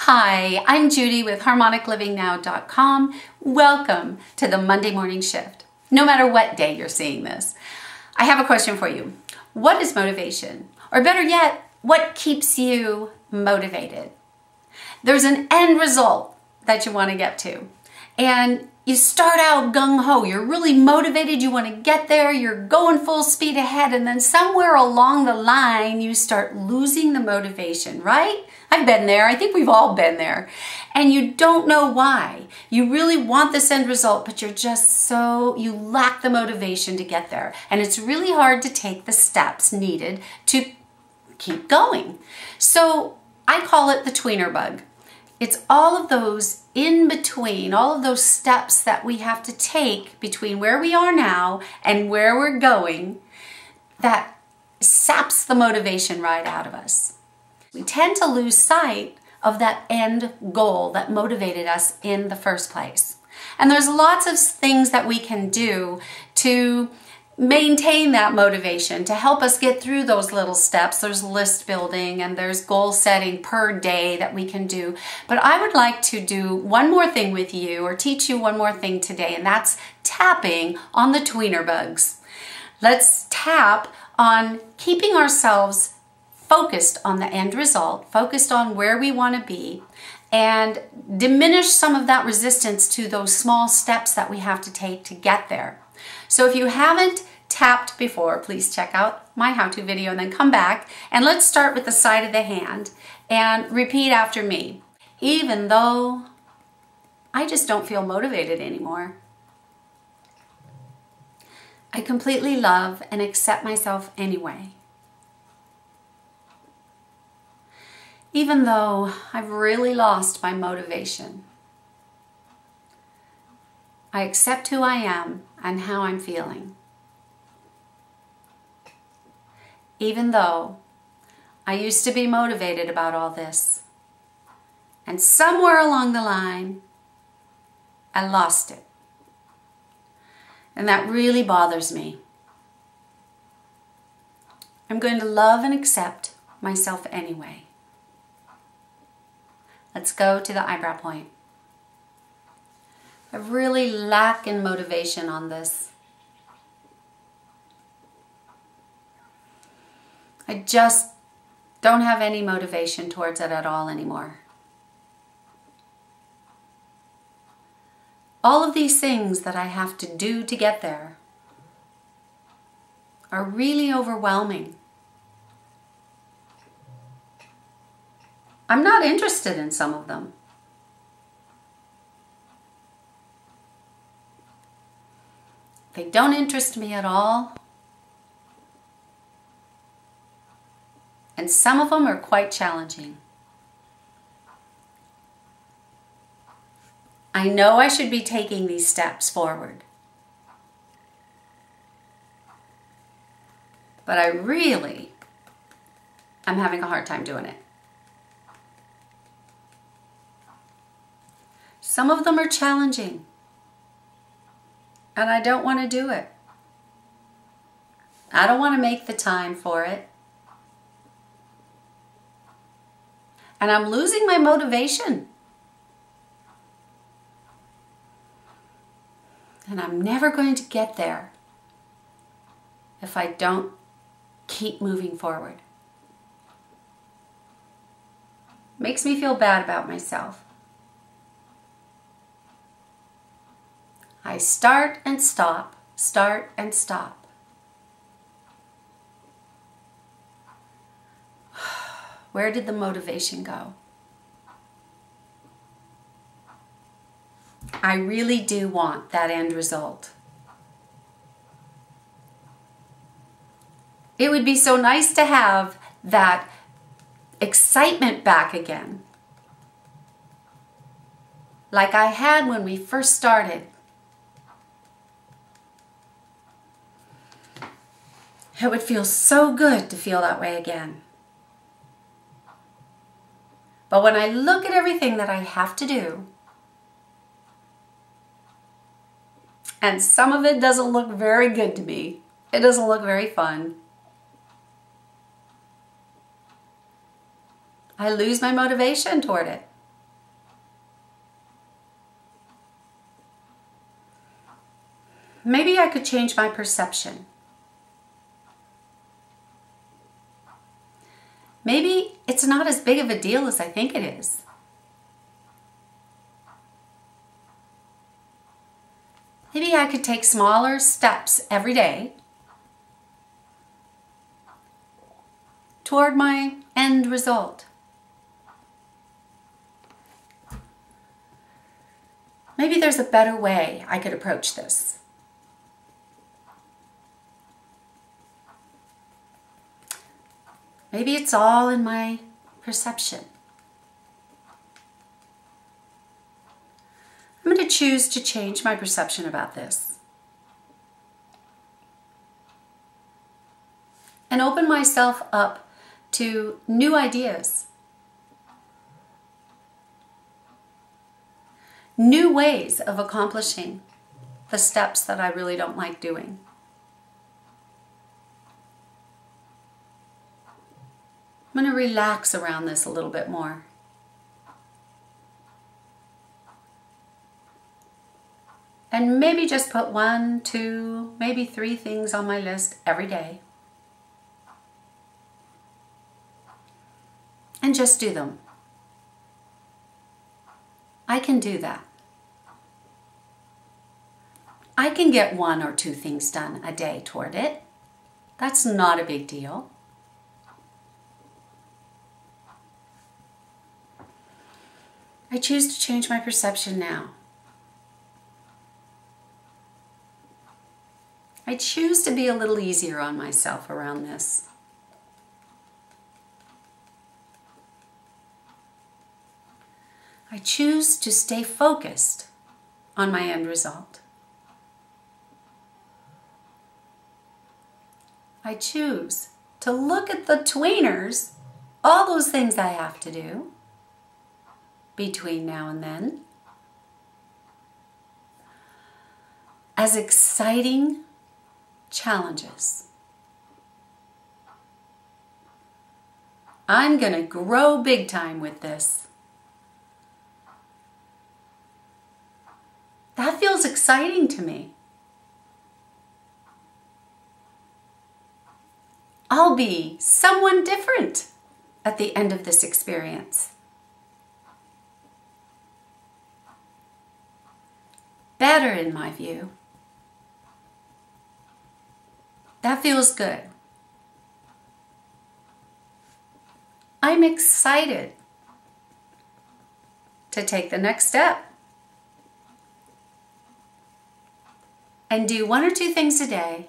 Hi, I'm Judy with HarmonicLivingNow.com. Welcome to the Monday Morning Shift. No matter what day you're seeing this, I have a question for you. What is motivation? Or better yet, what keeps you motivated? There's an end result that you want to get to. And you start out gung-ho, you're really motivated, you want to get there, you're going full speed ahead, and then somewhere along the line you start losing the motivation, right? I've been there, I think we've all been there. And you don't know why. You really want this end result, but you lack the motivation to get there. And it's really hard to take the steps needed to keep going. So I call it the tweener bug. It's all of those in between, all of those steps that we have to take between where we are now and where we're going that saps the motivation right out of us. We tend to lose sight of that end goal that motivated us in the first place. And there's lots of things that we can do to maintain that motivation, to help us get through those little steps. There's list building and there's goal setting per day that we can do. But I would like to do one more thing with you, or teach you one more thing today, and that's tapping on the tweener bugs. Let's tap on keeping ourselves focused on the end result, focused on where we want to be, and diminish some of that resistance to those small steps that we have to take to get there. So if you haven't tapped before, please check out my how-to video and then come back, and let's start with the side of the hand and repeat after me. Even though I just don't feel motivated anymore, I completely love and accept myself anyway. Even though I've really lost my motivation, I accept who I am and how I'm feeling. Even though I used to be motivated about all this, and somewhere along the line, I lost it. And that really bothers me. I'm going to love and accept myself anyway. Let's go to the eyebrow point. I really lack in motivation on this. I just don't have any motivation towards it at all anymore. All of these things that I have to do to get there are really overwhelming. I'm not interested in some of them. They don't interest me at all. And some of them are quite challenging. I know I should be taking these steps forward. But I really am having a hard time doing it. Some of them are challenging, and I don't want to do it. I don't want to make the time for it. And I'm losing my motivation. And I'm never going to get there if I don't keep moving forward. Makes me feel bad about myself. I start and stop, start and stop. Where did the motivation go? I really do want that end result. It would be so nice to have that excitement back again, like I had when we first started. It would feel so good to feel that way again. But when I look at everything that I have to do, and some of it doesn't look very good to me, it doesn't look very fun, I lose my motivation toward it. Maybe I could change my perception. Maybe it's not as big of a deal as I think it is. Maybe I could take smaller steps every day toward my end result. Maybe there's a better way I could approach this. Maybe it's all in my perception. I'm going to choose to change my perception about this and open myself up to new ideas, new ways of accomplishing the steps that I really don't like doing. I'm going to relax around this a little bit more. And maybe just put 1, 2, maybe 3 things on my list every day. And just do them. I can do that. I can get 1 or 2 things done a day toward it. That's not a big deal. I choose to change my perception now. I choose to be a little easier on myself around this. I choose to stay focused on my end result. I choose to look at the tweeners, all those things I have to do between now and then, as exciting challenges. I'm going to grow big time with this. That feels exciting to me. I'll be someone different at the end of this experience. Better in my view. That feels good. I'm excited to take the next step and do 1 or 2 things a day,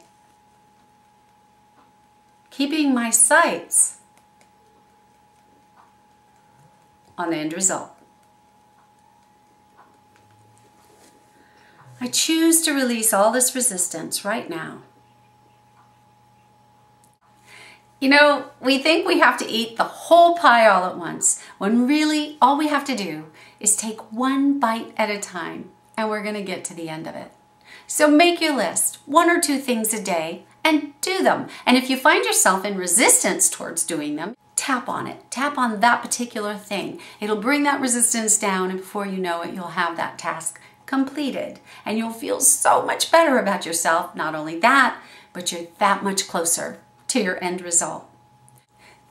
keeping my sights on the end result. I choose to release all this resistance right now. You know, we think we have to eat the whole pie all at once, when really all we have to do is take 1 bite at a time, and we're going to get to the end of it. So make your list, 1 or 2 things a day, and do them. And if you find yourself in resistance towards doing them, tap on it. Tap on that particular thing. It'll bring that resistance down, and before you know it, you'll have that task completed. And you'll feel so much better about yourself. Not only that, but you're that much closer to your end result.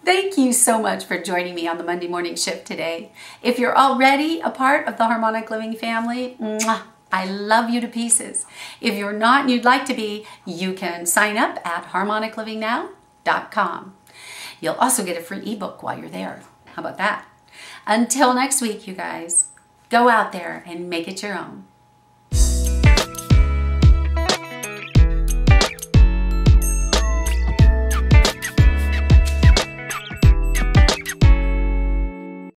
Thank you so much for joining me on the Monday Morning Shift today. If you're already a part of the Harmonic Living family, I love you to pieces. If you're not and you'd like to be, you can sign up at harmoniclivingnow.com. You'll also get a free ebook while you're there. How about that? Until next week, you guys, go out there and make it your own.